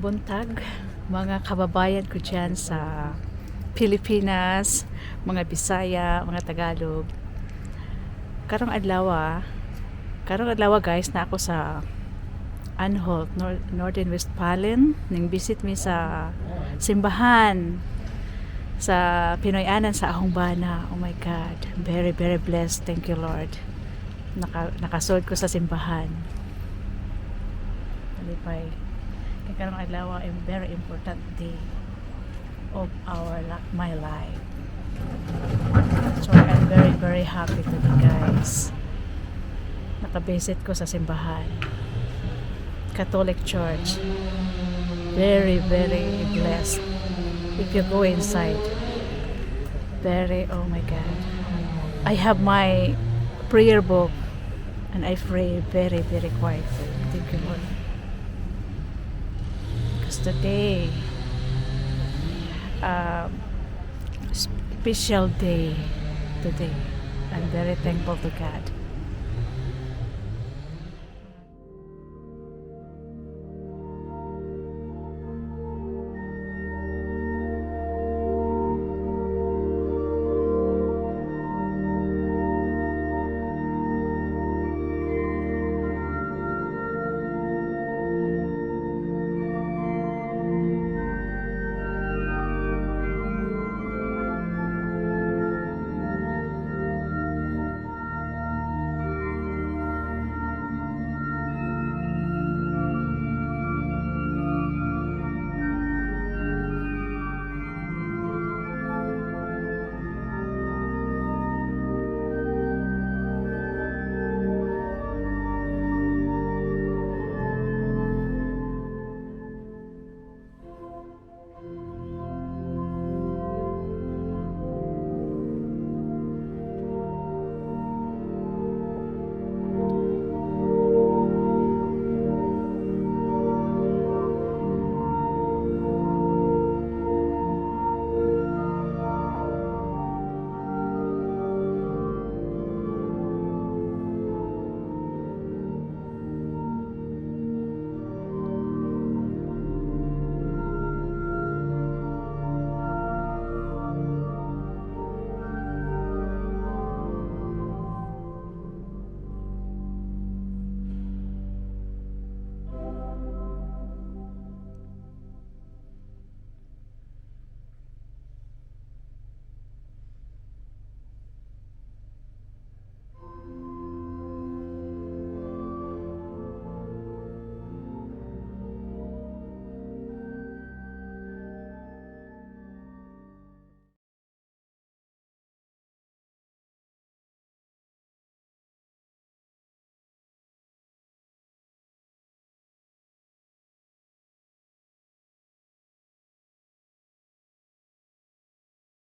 Magandang buntag mga kababayan ko dyan sa Pilipinas, mga Bisaya, mga Tagalog. Karong adlaw guys na ako sa Anholt, Northern Westphalen. Ning visit mi sa simbahan sa Pinoy-anan sa Ahongbana. Oh my God, very very blessed. Thank you Lord. Nakasod ko sa simbahan. Alipay. Karong adlaw ay very important day of my life. So I'm very very happy today guys. Nakabisit ko sa simbahan. Catholic Church. Very very blessed. If you go inside, oh my God. I have my prayer book and I pray very very quietly. Thank you Lord. Today special day today. I'm very thankful to God.